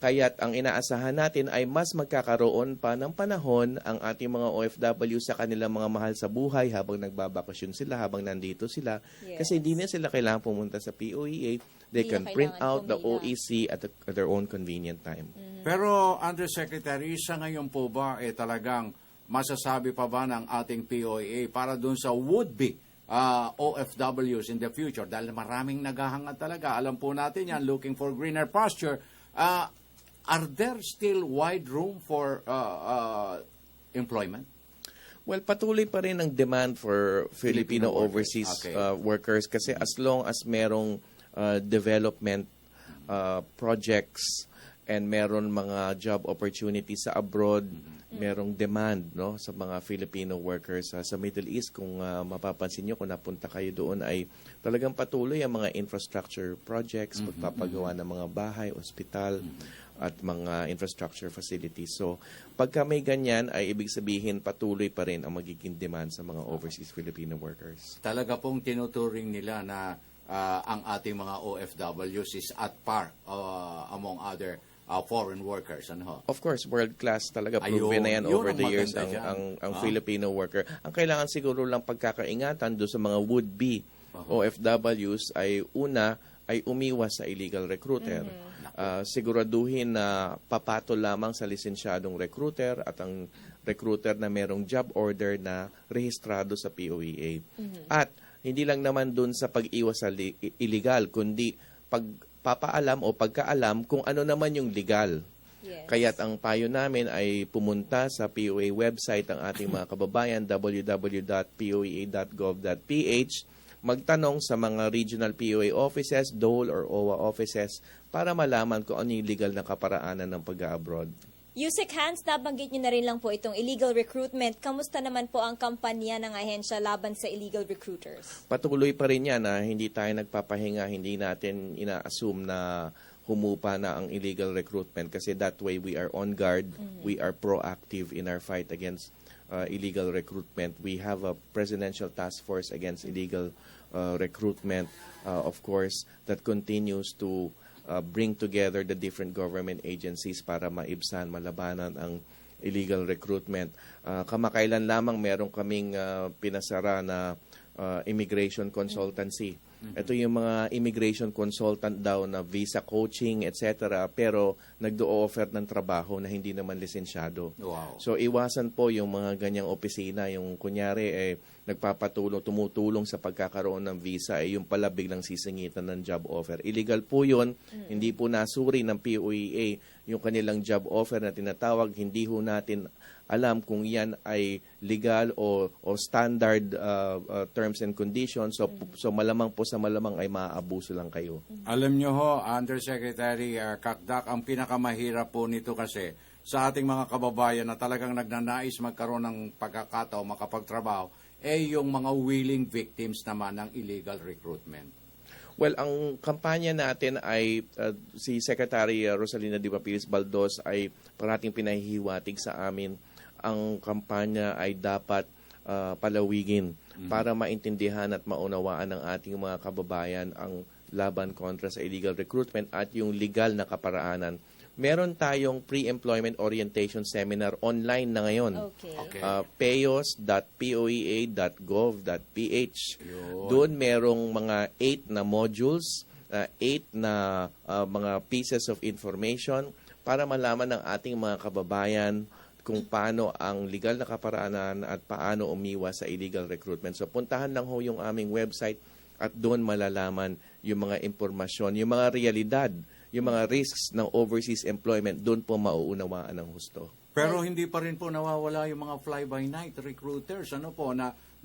Kaya't ang inaasahan natin ay mas magkakaroon pa ng panahon ang ating mga OFW sa kanilang mga mahal sa buhay habang nagbabakasyon sila, habang nandito sila. Kasi hindi na sila kailangan pumunta sa POEA. They can print out the OEC at their own convenient time. Pero, Undersecretary, sa ngayon po ba talagang masasabi pa ba ng ating POEA para dun sa would-be OFWs in the future? Dahil maraming naghahangad talaga. Alam po natin yan, looking for greener pasture. Are there still wide room for employment? Well, patuloy pa rin ang demand for Filipino overseas workers kasi as long as merong development projects and meron mga job opportunities sa abroad, merong demand sa mga Filipino workers sa Middle East. Kung mapapansin nyo, kung napunta kayo doon, ay talagang patuloy ang mga infrastructure projects, pagpapagawa ng mga bahay, ospital, at mga infrastructure facilities. So, pagka may ganyan, ay ibig sabihin patuloy pa rin ang magiging demand sa mga overseas Filipino workers. Talaga pong tinuturing nila na ang ating mga OFWs is at par among other foreign workers. Ano? Of course, world-class talaga. Ayun, Proven na yan yun over ang the years maganda ang dyan. Filipino worker. Ang kailangan siguro lang pagkakaingatan doon sa mga would-be OFWs ay una ay umiwas sa illegal recruiter. Siguraduhin na papatol lamang sa lisensyadong recruiter at ang recruiter na merong job order na rehistrado sa POEA. At hindi lang naman doon sa pag-iwas sa illegal, kundi pagpapaalam o pagkaalam kung ano naman yung legal. Kaya't ang payo namin ay pumunta sa POA website ang ating mga kababayan, www.poea.gov.ph, magtanong sa mga regional POA offices, DOLE or OWA offices para malaman kung ano yung legal na kaparaanan ng pag-abroad. Yusek Hans, nabanggit niyo na rin lang po itong illegal recruitment. Kamusta naman po ang kampanya ng ahensya laban sa illegal recruiters? Patuloy pa rin yan na hindi tayo nagpapahinga, hindi natin ina-assume na humupa na ang illegal recruitment kasi that way we are on guard, we are proactive in our fight against illegal recruitment. We have a presidential task force against illegal recruitment, of course, that continues to bring together the different government agencies para maibsan, malabanan ang illegal recruitment. Kamakailan lamang meron kaming pinasara na immigration consultancy. Ito yung mga immigration consultant daw na visa coaching, etc. Pero nagdo-offer ng trabaho na hindi naman lisensyado. Wow. So iwasan po yung mga ganyang opisina. Yung kunyari nagpapatulong, tumutulong sa pagkakaroon ng visa, yung pala biglang sisingitan ng job offer. Illegal po yun. Hindi po nasuri ng POEA yung kanilang job offer na tinatawag. Hindi ho natin alam kung yan ay legal o standard terms and conditions. So malamang po sa malamang ay maaabuso lang kayo. Alam nyo ho, Undersecretary Kakdak, ang pinakamahirap po nito kasi sa ating mga kababayan na talagang nagnanais magkaroon ng pagkakataon, makapagtrabaho, yung mga willing victims naman ng illegal recruitment. Well, ang kampanya natin ay si Secretary Rosalina Di Papilis Baldos ay parating pinahihiwatig sa amin. Ang kampanya ay dapat palawigin para maintindihan at maunawaan ng ating mga kababayan ang laban kontra sa illegal recruitment at yung legal na kaparaanan. Meron tayong pre-employment orientation seminar online na ngayon. payos.poea.gov.ph. Doon merong mga 8 na modules, 8 na mga pieces of information para malaman ng ating mga kababayan kung paano ang legal na kaparaanan at paano umiwas sa illegal recruitment. So puntahan lang ho yung aming website at doon malalaman yung mga impormasyon, yung mga realidad, yung mga risks ng overseas employment, doon po mauunawaan ng husto. Pero hindi pa rin po nawawala yung mga fly-by-night recruiters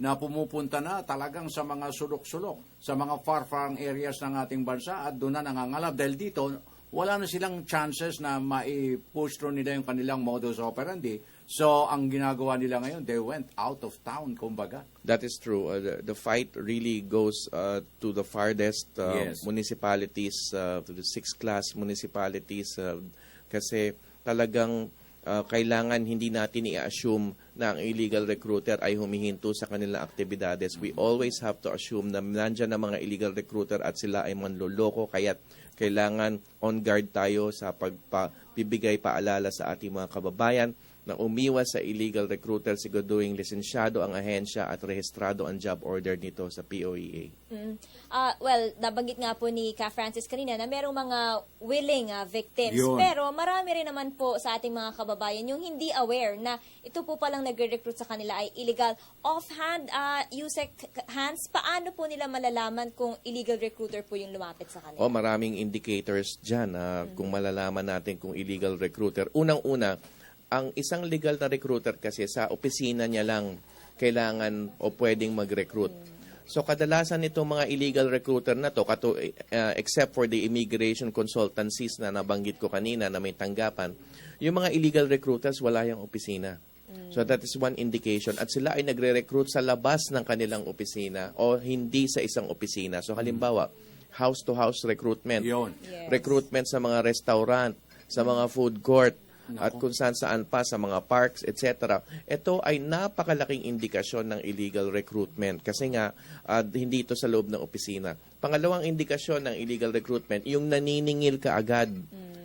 na pumupunta na talagang sa mga sulok-sulok, sa mga far-flung areas ng ating bansa at doon na nangangalap. Dahil dito, wala na silang chances na mai-push through nila yung kanilang modus operandi. So, ang ginagawa nila ngayon, they went out of town, kumbaga. That is true. The fight really goes to the farthest municipalities, to the 6th-class municipalities, kasi talagang kailangan hindi natin i-assume na ang illegal recruiter ay humihinto sa kanilang aktibidades. We always have to assume na nandyan na mga illegal recruiter at sila ay manloloko, kaya't kailangan on guard tayo sa pagpibigay paalala sa ating mga kababayan na umiwas sa illegal recruiter, siguraduhin lisensyado ang ahensya at rehistrado ang job order nito sa POEA. Well, nabanggit nga po ni Ka Francis kanina na merong mga willing victims. Yun. Pero marami rin naman po sa ating mga kababayan yung hindi aware na ito po palang nagre-recruit sa kanila ay illegal. Offhand, Yusek Hans, paano po nila malalaman kung illegal recruiter po yung lumapit sa kanila? Maraming indicators dyan kung malalaman natin kung illegal recruiter. Unang-una, ang isang legal na recruiter kasi sa opisina niya lang kailangan o pwedeng mag-recruit. So kadalasan itong mga illegal recruiter na to, except for the immigration consultancies na nabanggit ko kanina na may tanggapan, yung mga illegal recruiters wala yung opisina. So that is one indication. At sila ay nagre-recruit sa labas ng kanilang opisina o hindi sa isang opisina. So halimbawa, house-to-house recruitment, recruitment sa mga restaurant, sa mga food court, at kung saan pa sa mga parks, etc. Ito ay napakalaking indikasyon ng illegal recruitment kasi nga hindi ito sa loob ng opisina. Pangalawang indikasyon ng illegal recruitment, yung naniningil ka agad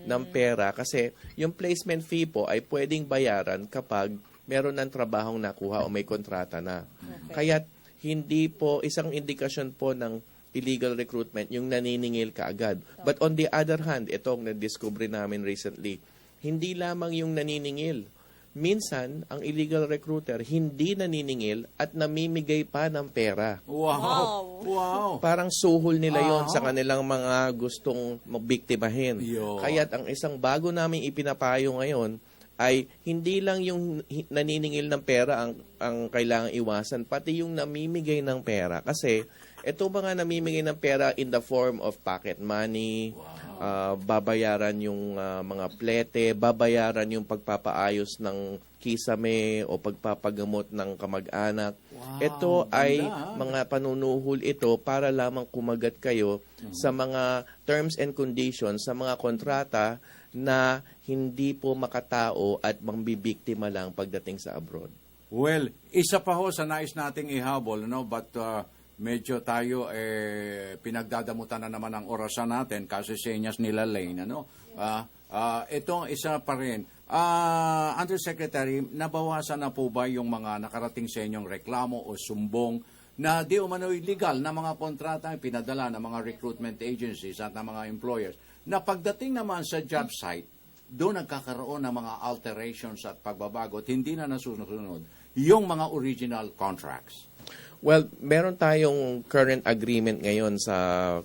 ng pera kasi yung placement fee po ay pwedeng bayaran kapag meron ng trabahong nakuha o may kontrata na. Kaya hindi po isang indikasyon po ng illegal recruitment yung naniningil kaagad. But on the other hand, itong na-discover namin recently, hindi lamang yung naniningil. Minsan, ang illegal recruiter hindi naniningil at namimigay pa ng pera. Wow! Wow! Parang suhol nila yon sa kanilang mga gustong magbiktimahin. Yo. Kaya't ang isang bago naming ipinapayo ngayon ay hindi lang yung naniningil ng pera ang kailangang iwasan, pati yung namimigay ng pera. Kasi ito mga namimigay ng pera in the form of pocket money, babayaran yung mga plete, babayaran yung pagpapaayos ng kisame o pagpapagamot ng kamag-anak. Ito ay mga panunuhol ito para lamang kumagat kayo sa mga terms and conditions, sa mga kontrata na hindi po makatao at mangbibiktima lang pagdating sa abroad. Well, isa pa ho sa nais nating ihabol, no? But medyo tayo pinagdadamutan na naman ang orasan natin kasi senyas nila Lane, ano? Itong isa pa rin. Undersecretary, nabawasan na po ba yung mga nakarating sa inyong reklamo o sumbong na di umano'y legal na mga kontrata pinadala ng mga recruitment agencies at ng mga employers na pagdating naman sa job site, doon nagkakaroon ng mga alterations at pagbabago at hindi na nasusunod yung mga original contracts? Well, meron tayong current agreement ngayon sa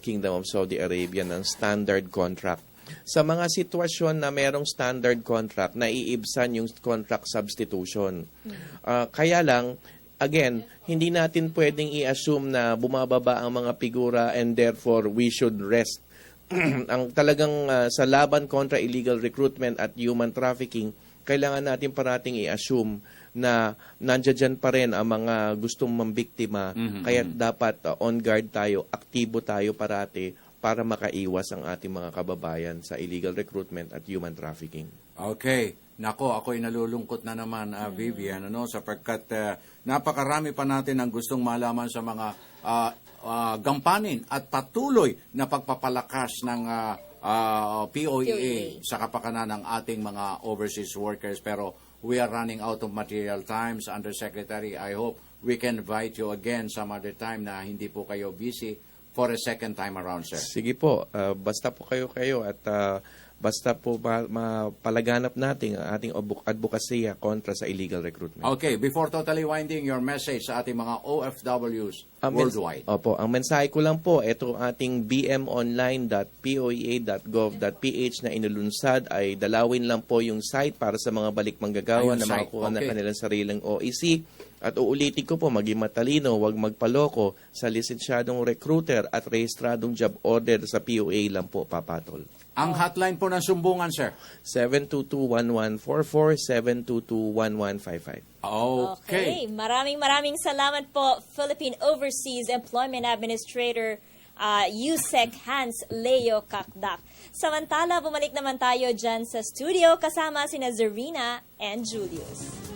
Kingdom of Saudi Arabia ng standard contract. Sa mga sitwasyon na merong standard contract, naiibsan yung contract substitution. Kaya lang, again, hindi natin pwedeng i-assume na bumababa ang mga figura and therefore we should rest. Ang talagang sa laban kontra illegal recruitment at human trafficking, kailangan natin parating i-assume na nandiyan pa rin ang mga gustong mambiktima. Kaya dapat on guard tayo, aktibo tayo parati para makaiwas ang ating mga kababayan sa illegal recruitment at human trafficking. Okay. Nako, ako'y nalulungkot na naman, Vivian, ano, sapagkat napakarami pa natin ang gustong malaman sa mga gampanin at patuloy na pagpapalakas ng POEA sa kapakanan ng ating mga overseas workers. Pero we are running out of material times. Undersecretary, I hope we can invite you again some other time na hindi po kayo busy for a second time around, sir. Sige po, basta po kayo at basta po mapalaganap natin ang ating advokasya kontra sa illegal recruitment. Okay, before totally winding, your message sa ating mga OFWs worldwide. Opo, ang mensahe ko lang po, ito ating bmonline.poea.gov.ph na inulunsad ay dalawin lang po yung site para sa mga balik manggagawa na makakuha na kanilang sariling OEC. At uulitin ko po, maging matalino, huwag magpaloko sa lisensyadong recruiter at rehistradong job order sa POA lang po papatol. Ang hotline po ng sumbungan, sir? 722-1144, 722-1155. Okay. Maraming salamat po, Philippine Overseas Employment Administrator Yusek Hans Leo Kakdak. Samantala, bumalik naman tayo dyan sa studio kasama sina Zarina and Julius.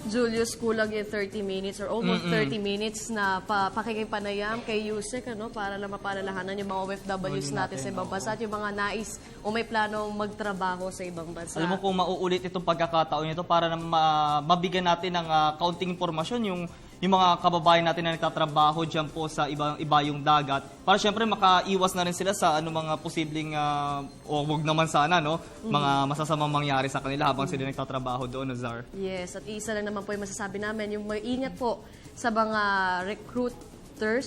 Julius, kulang yung 30 minutes or almost 30 minutes na pakikipanayam kay Yusek para lang mapalalahanan yung mga OFWs natin sa ibang bansa at yung mga nais o may plano magtrabaho sa ibang bansa. Alam mo kung mauulit itong pagkakataon nito para na mabigyan natin ng kaunting impormasyon yung mga kababayan natin na nagtatrabaho dyan po sa iba yung dagat. Para syempre makaiwas na rin sila sa mga posibleng, o wag naman sana, no? Mga masasamang mangyari sa kanila habang sila nagtatrabaho doon, Zar. Yes, at isa lang naman po yung masasabi namin, yung maingat po sa mga recruiters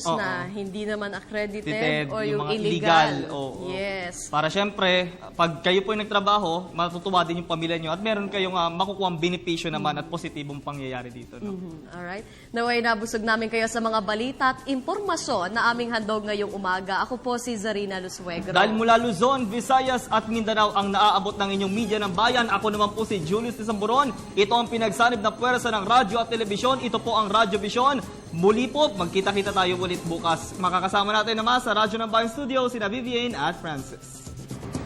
na hindi naman accredited o yung illegal. Yes. Para syempre, pag kayo po yung nagtrabaho, matutuwa din yung pamilya nyo at meron kayong makukuha benepisyo naman at positibong pangyayari dito. No? Alright. Naway nabusog namin kayo sa mga balita at impormasyon na aming handog ngayong umaga. Ako po si Zarina Lusuegro. Dahil mula Luzon, Visayas at Mindanao ang naaabot ng inyong media ng bayan, ako naman po si Julius Tisamburon. Ito ang pinagsanib na puwersa ng radyo at telebisyon. Ito po ang Radyo Vision. Muli po, magkita-kita tayo ulit bukas. Makakasama natin naman sa Radyo ng Bayan Studio, sina Vivian at Francis.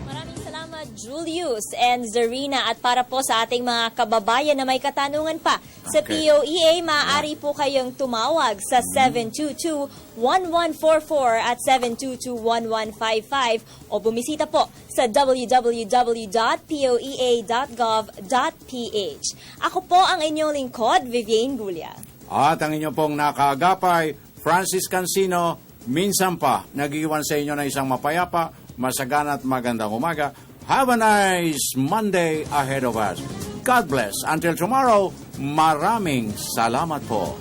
Maraming salamat, Julius and Zarina. At para po sa ating mga kababayan na may katanungan pa sa Okay. POEA, maaari po kayong tumawag sa 722-1144 at 722-1155 o bumisita po sa www.poea.gov.ph. Ako po ang inyong lingkod, Vivian Gulia. At ang inyo pong nakaagapay, Francis Cancino, minsan pa nag-iwan sa inyo na isang mapayapa, masagana at magandang umaga. Have a nice Monday ahead of us. God bless. Until tomorrow, maraming salamat po.